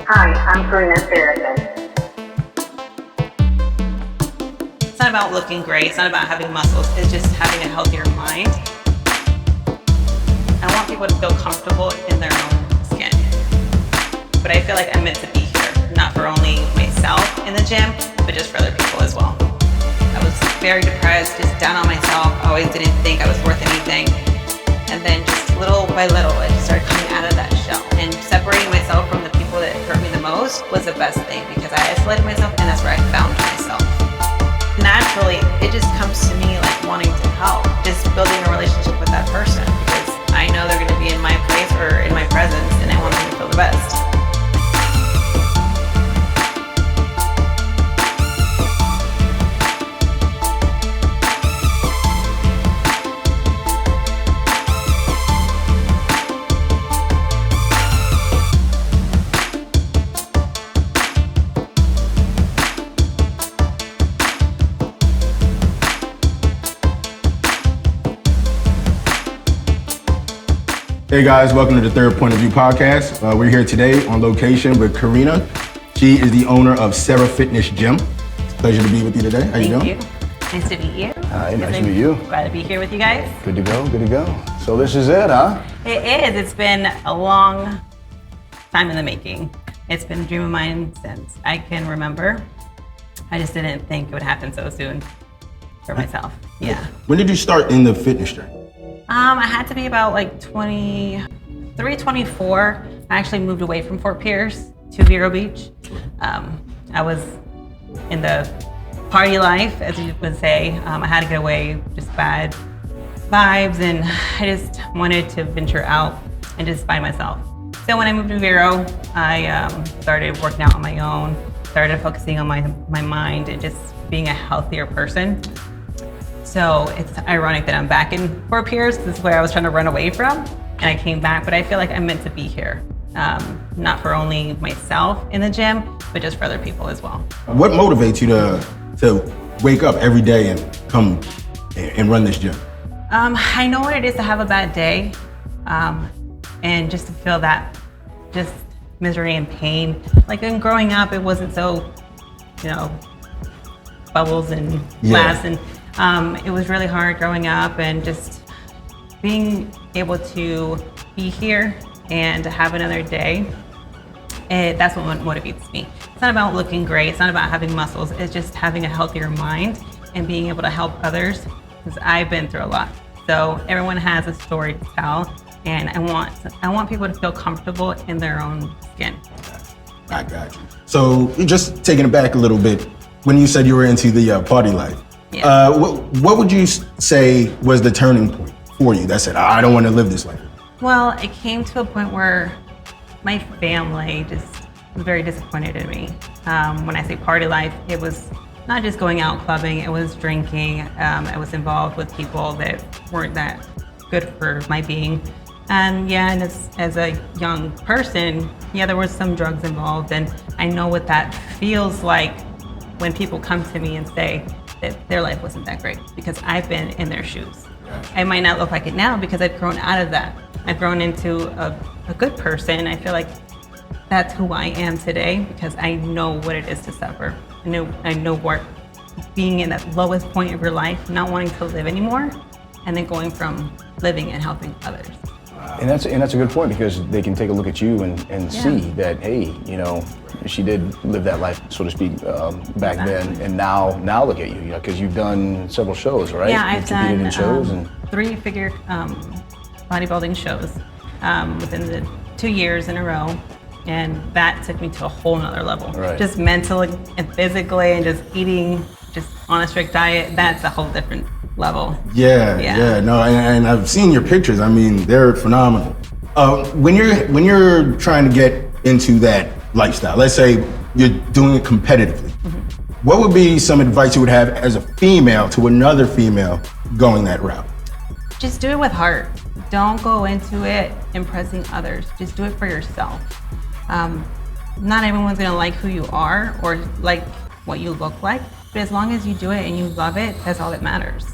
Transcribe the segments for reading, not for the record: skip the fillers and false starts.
Hi, I'm Carina Serafin. It's not about looking great, it's not about having muscles, it's just having a healthier mind. I want people to feel comfortable in their own skin. But I feel like I'm meant to be here, not for only myself in the gym, but just for other people as well. I was very depressed, just down on myself, always didn't think I was worth anything. And then just little by little, I just started coming out of that shell. And separating myself from the people that hurt me the most was the best thing, because I isolated myself and that's where I found myself. Naturally, it just comes to me like wanting to help, just building a relationship with that person, because I know they're gonna be in my place or in my presence and I want them to feel the best. Hey guys, welcome to the Third Point of View podcast. We're here today on location with Carina. She is the owner of Serafitness-Gym. It's a pleasure to be with you today. How you doing? Thank you. Nice to meet you. Hi, nice to meet you. Glad to be here with you guys. Good to go, good to go. So this is it, huh? It is. It's been a long time in the making. It's been a dream of mine since I can remember. I just didn't think it would happen so soon for myself. Yeah. When did you start in the fitness journey? I had to be about like 23, 24. I actually moved away from Fort Pierce to Vero Beach. I was in the party life, as you would say. I had to get away, just bad vibes, and I just wanted to venture out and just find myself. So when I moved to Vero, I started working out on my own, started focusing on my mind and just being a healthier person. So it's ironic that I'm back in Fort Pierce. This is where I was trying to run away from, and I came back, but I feel like I'm meant to be here. Not for only myself in the gym, but just for other people as well. What motivates you to wake up every day and come and run this gym? I know what it is to have a bad day, and just to feel that just misery and pain. Like in growing up, it wasn't so, bubbles and laughs, and it was really hard growing up, and just being able to be here and to have another day, that's what motivates me. It's not about looking great, it's not about having muscles, it's just having a healthier mind and being able to help others, because I've been through a lot. So everyone has a story to tell, and I want people to feel comfortable in their own skin. I got you. So just taking it back a little bit, when you said you were into the party life, Yeah. What would you say was the turning point for you that said, I don't want to live this life? Well, it came to a point where my family just was very disappointed in me. When I say party life, it was not just going out clubbing, it was drinking. I was involved with people that weren't that good for my being. And as a young person, there was some drugs involved, and I know what that feels like when people come to me and say that their life wasn't that great, because I've been in their shoes. I might not look like it now because I've grown out of that. I've grown into a good person. I feel like that's who I am today, because I know what it is to suffer. I know what being in that lowest point of your life, not wanting to live anymore, and then going from living and helping others. And that's a good point, because they can take a look at you and see that, hey, she did live that life, so to speak, back then, and now look at you, because you've done several shows, right? Yeah, I've competed done in shows and 3-figure bodybuilding shows within the 2 years in a row, and that took me to a whole nother level. Right. Just mentally and physically, and just eating just on a strict diet. That's a whole different level. Yeah. No, and I've seen your pictures. I mean, they're phenomenal. When you're trying to get into that lifestyle, let's say you're doing it competitively, what would be some advice you would have as a female to another female going that route? Just do it with heart. Don't go into it impressing others. Just do it for yourself. Not everyone's gonna like who you are or like what you look like, but as long as you do it and you love it, that's all that matters.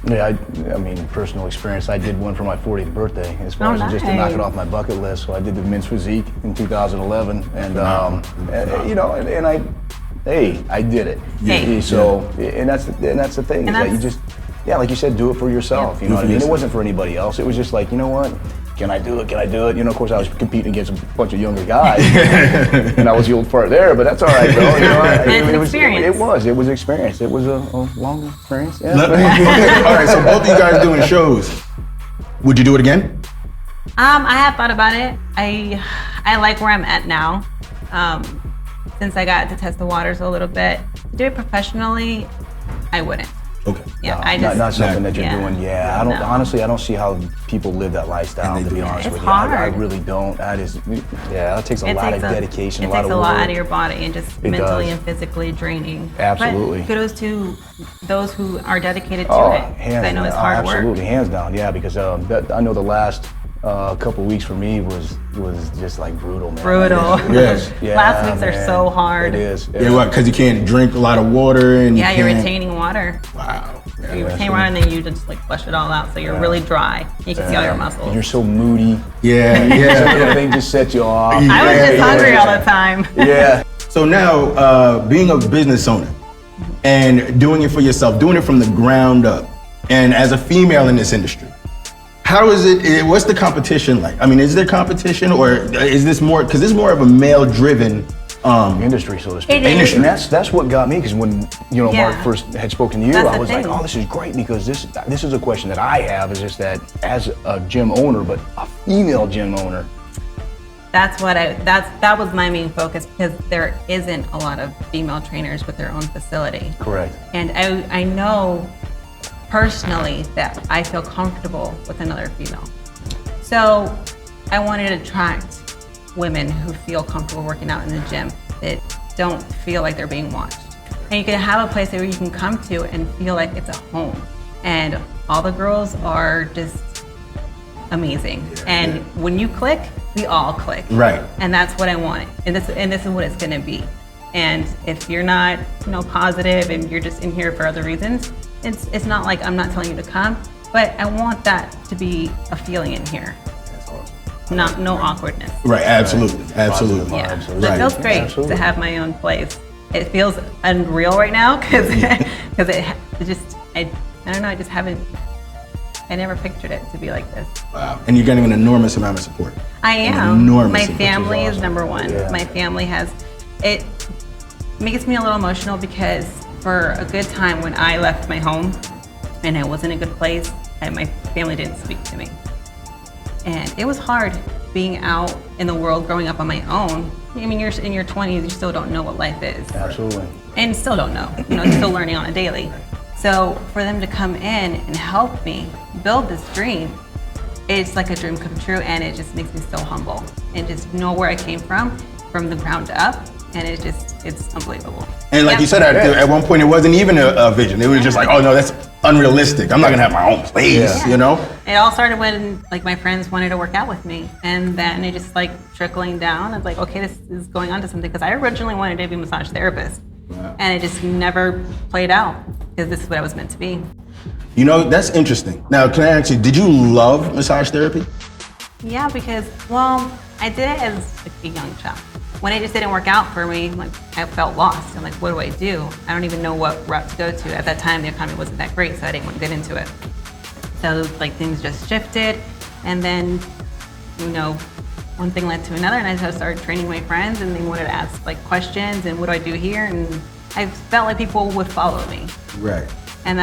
Yeah, I mean, personal experience. I did one for my 40th birthday, as far as just to knock it off my bucket list. So I did the men's physique in 2011, and you know, and I did it. Hey. So, and that's the thing, is that you just, like you said, do it for yourself. You know what I mean? It wasn't for anybody else. It was just like, you know what? Can I do it? Can I do it? You know, of course, I was competing against a bunch of younger guys, and I was the old part there. But that's all right, though. You know, it was experience. It was experience. It was a long experience. Yeah. All right, so both of you guys doing shows. Would you do it again? I have thought about it. I like where I'm at now. Since I got to test the waters a little bit, to do it professionally, I wouldn't. Okay. Yeah, no, not something that you're doing. Yeah, I don't. No. Honestly, I don't see how people live that lifestyle. To be honest with you, I really don't. That is, that takes a lot of dedication, a lot of work. It takes a lot out of your body and just mentally and physically draining. Absolutely. But kudos to those who are dedicated to it. Hands I know it's hard work. Absolutely, hands down. Yeah, because I know the last couple weeks for me was just like brutal, man. Brutal. Yes. Yeah, last weeks are so hard. It is. Yeah, what? Because you can't drink a lot of water and you're retaining water. Wow. Yeah, you retain water and then you just like flush it all out, so you're really dry. You can see all your muscles. And you're so moody. Yeah. Everything just sets you off. I was just hungry all the time. Yeah. So now, being a business owner and doing it for yourself, doing it from the ground up, and as a female in this industry, how is it? What's the competition like? I mean, is there competition, or is this more? Because this is more of a male-driven industry, so to speak. It is. And that's what got me. Because when Mark first had spoken to you, I was like, oh, this is great, because this is a question that I have. Is just that as a gym owner, but a female gym owner. That was my main focus, because there isn't a lot of female trainers with their own facility. Correct. And I know personally that I feel comfortable with another female. So I wanted to attract women who feel comfortable working out in the gym, that don't feel like they're being watched. And you can have a place where you can come to and feel like it's a home. And all the girls are just amazing. And when you click, we all click. Right. And that's what I want. And this is what it's gonna be. And if you're not, positive and you're just in here for other reasons, it's not like I'm not telling you to come, but I want that to be a feeling in here. No awkwardness. Right, absolutely. Absolutely. Yeah. Absolutely. It feels great to have my own place. It feels unreal right now because I don't know, I never pictured it to be like this. Wow. And you're getting an enormous amount of support. I am. My family is awesome. number one. Yeah. My family it makes me a little emotional, because for a good time when I left my home and I was in a good place, and my family didn't speak to me. And it was hard being out in the world, growing up on my own. I mean, you're in your 20s, you still don't know what life is. Absolutely. And still don't know, still learning on a daily. So for them to come in and help me build this dream, it's like a dream come true, and it just makes me so humble. And just know where I came from the ground up, and it's unbelievable. And like you said, at one point, it wasn't even a vision. It was just like, oh no, that's unrealistic. I'm not gonna have my own place, It all started when my friends wanted to work out with me, and then it just trickling down. It's like, okay, this is going on to something, because I originally wanted to be a massage therapist, and it just never played out, because this is what I was meant to be. That's interesting. Now, can I ask you, did you love massage therapy? Yeah, because, I did it as a young child. When it just didn't work out for me, I felt lost. I'm like, what do I do? I don't even know what route to go to. At that time, the economy wasn't that great, so I didn't want to get into it. So things just shifted, and then, one thing led to another, and I just started training my friends, and they wanted to ask questions, and what do I do here? And I felt like people would follow me. Right. And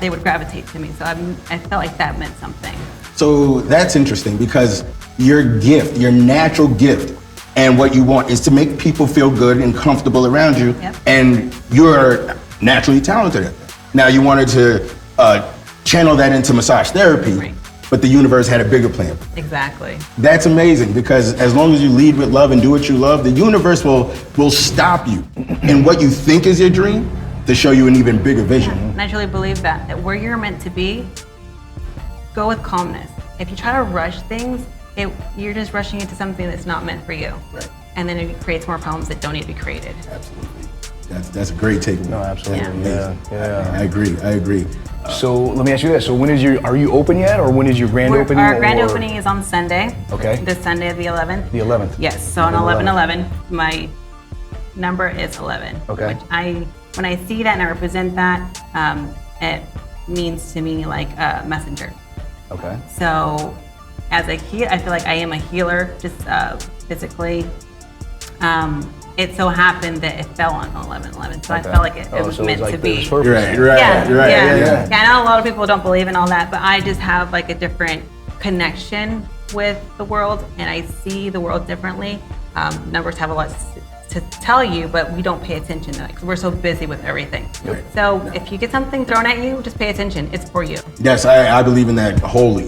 they would gravitate to me. So I felt like that meant something. So that's interesting, because your gift, your natural gift, and what you want is to make people feel good and comfortable around you. Yep. And you're naturally talented at that. Now you wanted to channel that into massage therapy, right, but the universe had a bigger plan. Exactly. That's amazing, because as long as you lead with love and do what you love, the universe will stop you in what you think is your dream to show you an even bigger vision. And I truly believe that where you're meant to be, go with calmness. If you try to rush things, you're just rushing into something that's not meant for you. Right. And then it creates more problems that don't need to be created. Absolutely. That's a great takeaway. No, absolutely. Yeah. Yeah. I agree. So let me ask you this. So are you open yet, or when is your grand opening? Our grand opening is on Sunday. Okay. This Sunday, the 11th. The 11th. Yes. So on 11/11, my number is 11. Okay. Which when I see that and I represent that, it means to me like a messenger. Okay. So as a healer, I feel like I am a healer, just physically. It so happened that it fell on 11/11, so I felt like it was meant to be. Right. Yeah. I know a lot of people don't believe in all that, but I just have like a different connection with the world, and I see the world differently. Numbers have a lot to tell you, but we don't pay attention to it because we're so busy with everything. Right. So if you get something thrown at you, just pay attention. It's for you. Yes, I believe in that wholly.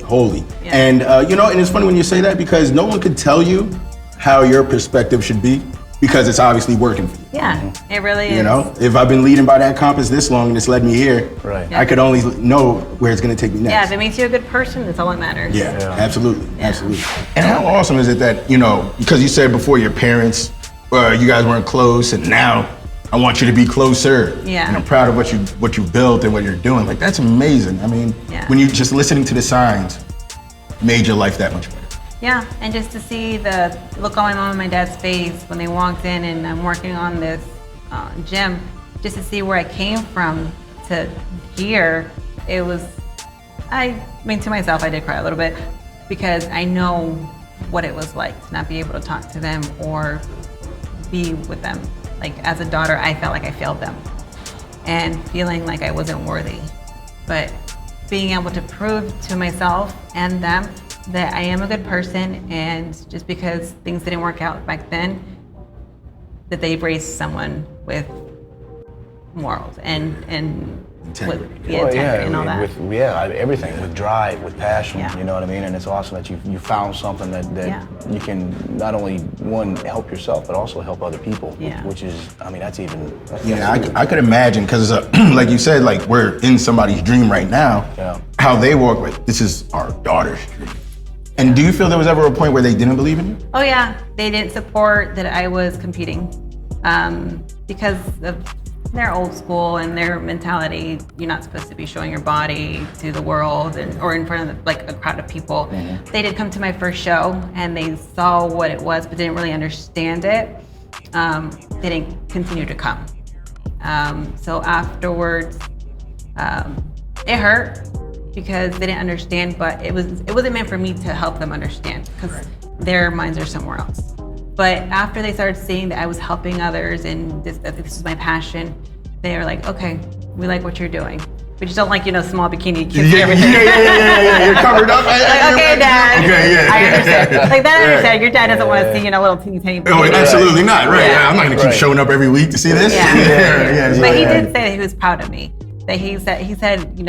Yeah. And and it's funny when you say that because no one could tell you how your perspective should be because it's obviously working for you. Yeah, it really is. You know, if I've been leading by that compass this long and it's led me here, Right. I could only know where it's going to take me next. Yeah, if it makes you a good person, that's all that matters. Yeah, absolutely. And how awesome is it that, because you said before your parents, you guys weren't close, and now I want you to be closer. Yeah. And I'm proud of what you built and what you're doing. Like, that's amazing. I mean, when you just listening to the signs made your life that much better. Yeah, and just to see the look on my mom and my dad's face when they walked in and I'm working on this gym, just to see where I came from to here, it was, to myself, I did cry a little bit because I know what it was like to not be able to talk to them or be with them. Like as a daughter, I felt like I failed them and feeling like I wasn't worthy. But being able to prove to myself and them that I am a good person, and just because things didn't work out back then, that they've raised someone with morals and Integrity. with integrity and all that. With everything, with drive, with passion. Yeah. You know what I mean? And it's awesome that you found something that you can not only help yourself but also help other people. Yeah. Which is, that's even. I could imagine because, like you said, like we're in somebody's dream right now. Yeah. How they walk, like this is our daughter's dream. And do you feel there was ever a point where they didn't believe in you? Oh yeah, they didn't support that I was competing because of their old school and their mentality. You're not supposed to be showing your body to the world or in front of a crowd of people. Mm-hmm. They did come to my first show and they saw what it was, but didn't really understand it. They didn't continue to come. So afterwards, it hurt because they didn't understand, but it wasn't meant for me to help them understand because their minds are somewhere else. But after they started seeing that I was helping others and that this is my passion, they were like, okay, we like what you're doing. We just don't like, small bikini kids and everything. Yeah, you're covered up. Like, okay, Dad. Okay, yeah. I understand. Like that, I understand. Your dad doesn't want to see, little teeny tiny. Oh, absolutely not. Right. Yeah. I'm not going to keep showing up every week to see this. Yeah. But he did say that he was proud of me. That he said,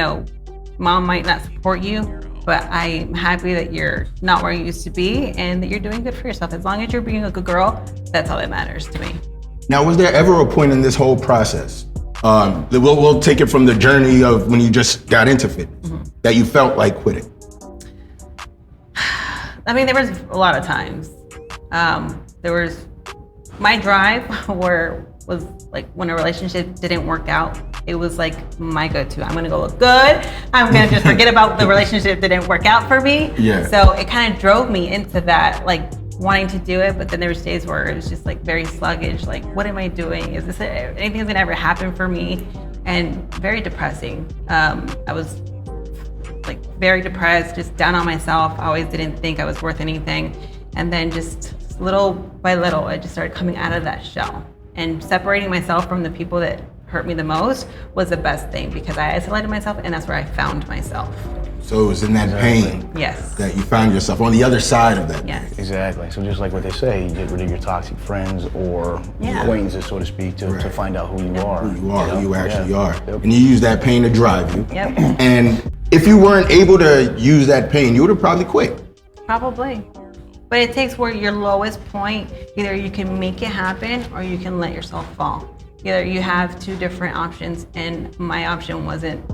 Mom might not support you, but I'm happy that you're not where you used to be and that you're doing good for yourself. As long as you're being a good girl, that's all that matters to me. Now, was there ever a point in this whole process, we'll take it from the journey of when you just got into fitness, that you felt like quitting? There was a lot of times. There was my drive was like when a relationship didn't work out, it was like my go-to. I'm gonna go look good. I'm gonna just forget about the relationship that didn't work out for me. Yeah. So it kind of drove me into that, like wanting to do it, but then there was days where it was just like very sluggish. Like, what am I doing? Is this anything's gonna ever happen for me? And very depressing. I was like very depressed, just down on myself. I always didn't think I was worth anything. And then just little by little, I just started coming out of that shell. And separating myself from the people that hurt me the most was the best thing because I isolated myself and that's where I found myself. So it was in that pain Yes. that you found yourself on the other side of that. Yes. Exactly. So just like what they say, you get rid of your toxic friends or acquaintances, so to speak, to find out who you are. Who you are, who you actually are. Yep. And you use that pain to drive you. Yep. And if you weren't able to use that pain, you would have probably quit. Probably. But it takes where your lowest point, either you can make it happen or you can let yourself fall. Either you have two different options, and my option wasn't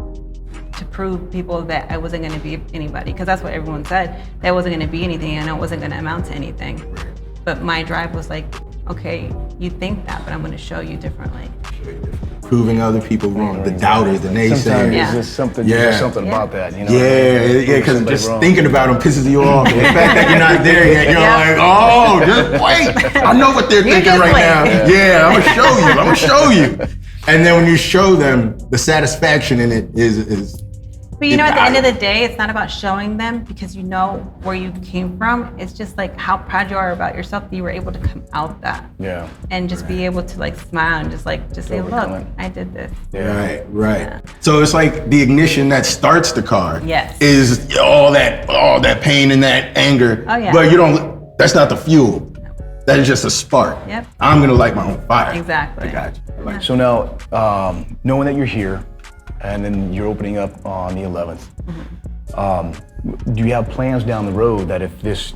to prove people that I wasn't gonna be anybody, because that's what everyone said, that I wasn't gonna be anything and I wasn't gonna amount to anything. But my drive was like, okay, you think that, but I'm going to show you differently. Proving other people wrong, the doubters, the naysayers. Sometimes Yeah. there's something, Yeah. there's something about that, you know? Yeah, because Somebody just wrong. thinking about them pisses you off. The fact that you're not there yet, you're like, oh, just wait. I know what they're thinking just right wait. now. Yeah, I'm gonna show you. And then when you show them, the satisfaction in it is. But you know, at the end of the day, it's not about showing them because you know where you came from. It's just like how proud you are about yourself that you were able to come out that. Yeah. And just be able to like smile and just say, look, Overcome it. I did this. Yeah. Right. Yeah. So it's like the ignition that starts the car. Yes. Is all that pain and that anger. Oh, yeah. But that's not the fuel. That is just a spark. Yep. I'm gonna light my own fire. Exactly. I got you. I like So now, knowing that you're here, and then you're opening up on the 11th, do you have plans down the road that if this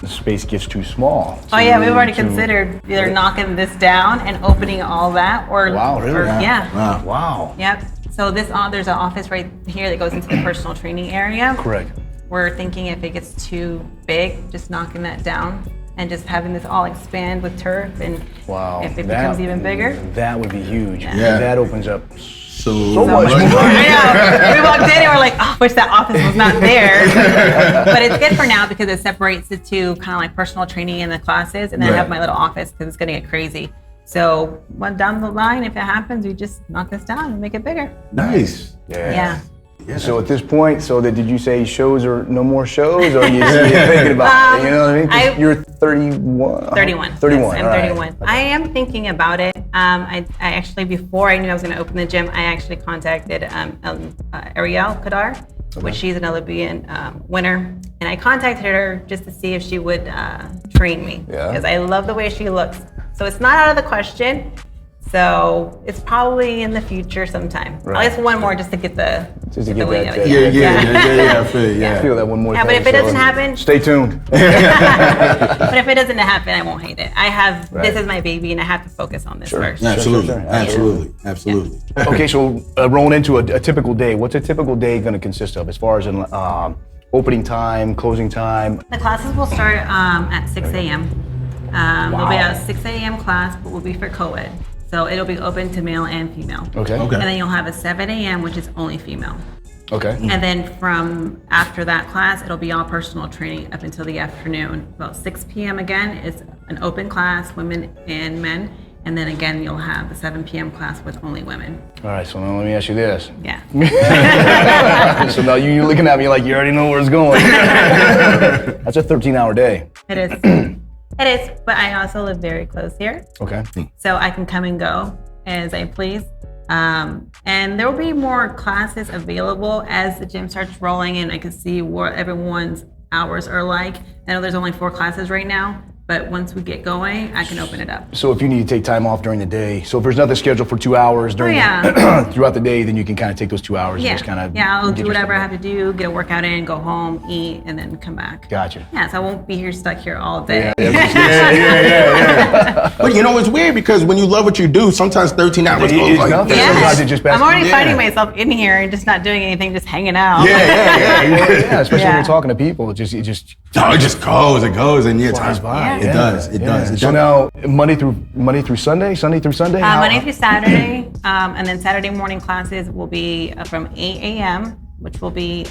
space gets too small? Oh yeah, we've already considered either knocking this down and opening all that, or Wow, really? yeah. Wow. Wow. Yep. So there's an office right here that goes into the personal training area. Correct. We're thinking if it gets too big, just knocking that down and just having this all expand with turf, and Wow. if it becomes even bigger. That would be huge. Yeah. That opens up So much more. I know. We walked in and we're like, oh, wish that office was not there. But it's good for now because it separates the two, kind of like personal training and the classes, and then I have Right. my little office because it's going to get crazy. So down the line, if it happens, we just knock this down and make it bigger. Nice. Yeah. So at this point, did you say shows or no more shows, or you're thinking about it? You know what I mean? 'Cause you're 31. 31. 31. Yes, I'm all right. 31. I am thinking about it. I actually, before I knew I was going to open the gym, I actually contacted Ariel Kadar, which she's an Olympian winner. And I contacted her just to see if she would train me. Yeah. Because I love the way she looks. So it's not out of the question. So it's probably in the future sometime. Right. At least one more just to get the wing of it. Yeah, I feel it, I feel that one more Yeah, thing. but if it doesn't happen, Stay tuned. but if it doesn't happen, I won't hate it. This is my baby, and I have to focus on this first. Absolutely. Sure. Absolutely. Okay, so rolling into a typical day, what's a typical day going to consist of as far as opening time, closing time? The classes will start at 6 a.m. There'll be a 6 a.m. class, but will be for co-ed. So it'll be open to male and female. Okay. Okay. And then you'll have a 7 a.m., which is only female. Okay. And then from after that class, it'll be all personal training up until the afternoon. About 6 p.m. again is an open class, women and men. And then again, you'll have the 7 p.m. class with only women. All right, so now let me ask you this. Yeah. So now you're looking at me like you already know where it's going. That's a 13-hour day. It is. It is, but I also live very close here. Okay. So I can come and go as I please. And there will be more classes available as the gym starts rolling and I can see what everyone's hours are like. I know there's only 4 classes right now, but once we get going, I can open it up. So if you need to take time off during the day, so if there's nothing scheduled for 2 hours during throughout the day, then you can kind of take those 2 hours and just kind of I'll do whatever I have to do, get a workout in, go home, eat, and then come back. Gotcha. Yeah, so I won't be stuck here all day. Yeah. But you know, it's weird because when you love what you do, sometimes 13 hours goes like nothing. this. Sometimes it just passes. I'm already Yeah. finding myself in here and just not doing anything, just hanging out. Yeah, especially when Yeah. you're talking to people, it just No, it just goes, and yeah, flies time by. Yeah. It does. It does. So now Monday through Sunday, Sunday through Sunday. Monday through Saturday, and then Saturday morning classes will be from 8 a.m., which will be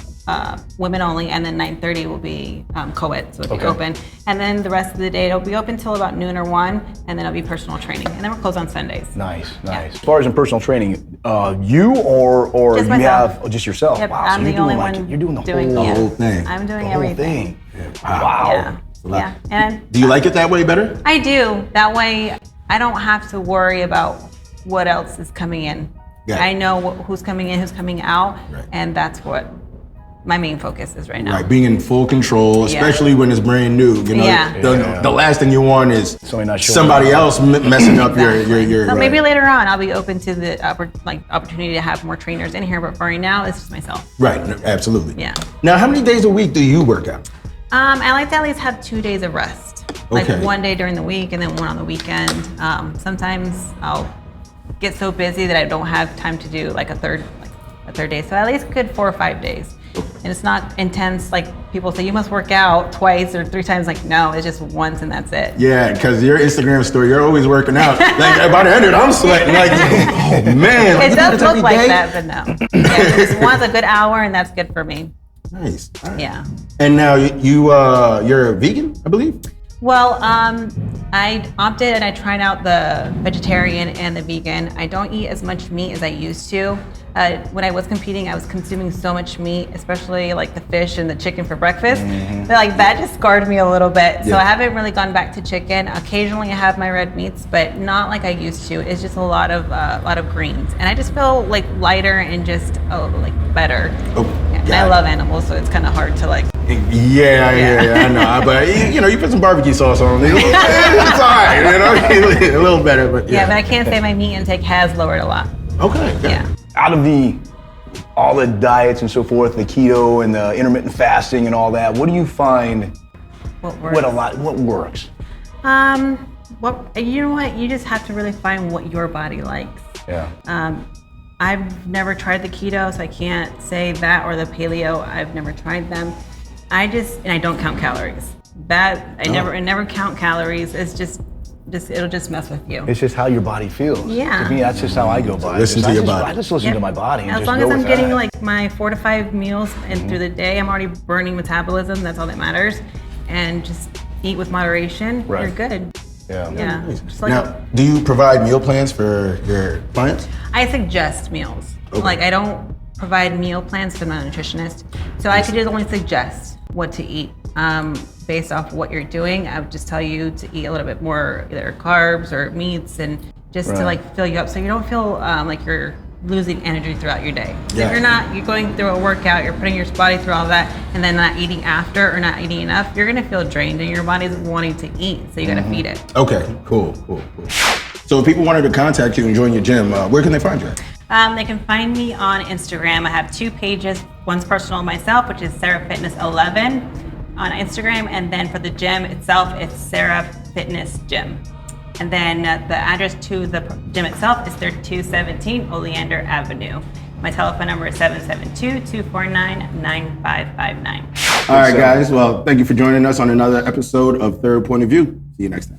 women only, and then 9:30 will be co-ed, so it'll be open. And then the rest of the day, it'll be open till about noon or 1, and then it'll be personal training. And then we're closed on Sundays. Nice. As far as in personal training, you or Just you myself. have just yourself? Yep, Wow, I'm so the you're only doing one you're doing the doing whole, yeah. whole thing. I'm doing the whole everything. thing. Yeah. Yeah. And Do you like it that way better? I do. That way, I don't have to worry about what else is coming in. Yeah. I know who's coming in, who's coming out, Right. and that's what my main focus is right now. Right, being in full control, especially when it's brand new. You know, Yeah. the last thing you want is Somebody not showing somebody up. else messing up your. So maybe later on, I'll be open to the opportunity to have more trainers in here, but for right now, it's just myself. Right, no, absolutely. Yeah. Now, how many days a week do you work out? I like to at least have 2 days of rest. Like Okay. 1 day during the week and then 1 on the weekend. Sometimes I'll get so busy that I don't have time to do like a third day. So at least good 4 or 5 days. And it's not intense like people say you must work out twice or 3 times. Like, no, it's just once and that's it. Yeah, because your Instagram story, you're always working out. Like by the end of it, I'm sweating. Like, oh man. It does look like that, but no. Yeah, just once a good hour and that's good for me. Nice. All right. Yeah. And now you're a vegan, I believe? Well, I opted and I tried out the vegetarian and the vegan. I don't eat as much meat as I used to. When I was competing, I was consuming so much meat, especially like the fish and the chicken for breakfast. But like that just scarred me a little bit. So I haven't really gone back to chicken. Occasionally I have my red meats, but not like I used to. It's just a lot of greens. And I just feel like lighter and just like better. Oh, and I love animals, so it's kind of hard to like. Yeah, I know. But you put some barbecue sauce on it. It's all right, a little better. But yeah, but I can't say my meat intake has lowered a lot. Okay. Good. Yeah. Out of all the diets and so forth, the keto and the intermittent fasting and all that, what do you find? What works? What works? You know what? You just have to really find what your body likes. Yeah. I've never tried the keto, so I can't say that, or the paleo. I've never tried them. And I don't count calories. I never count calories. It's just it'll just mess with you. It's just how your body feels. Yeah. To me, that's just how I go by. Listen to your body. I just listen to my body. And as just long go as I'm with getting that. like my 4 to 5 meals and through the day, I'm already burning metabolism. That's all that matters. And just eat with moderation. Right. You're good. Yeah. Yeah. Just like, Now, do you provide meal plans for your clients? I suggest meals. Okay. Like I don't provide meal plans because I'm not a nutritionist. So I could just only suggest what to eat based off what you're doing. I would just tell you to eat a little bit more either carbs or meats and just to like fill you up so you don't feel like you're losing energy throughout your day. So if you're going through a workout, you're putting your body through all that and then not eating after or not eating enough, you're gonna feel drained and your body's wanting to eat, so you gotta feed it. Okay, cool. So if people wanted to contact you and join your gym, where can they find you? They can find me on Instagram. I have 2 pages. One's personal myself, which is Serafitness11 on Instagram, and then for the gym itself, it's Serafitness-Gym. And then the address to the gym itself is 3217 Oleander Avenue. My telephone number is 772-249-9559. All right, guys. Well, thank you for joining us on another episode of Third Point of View. See you next time.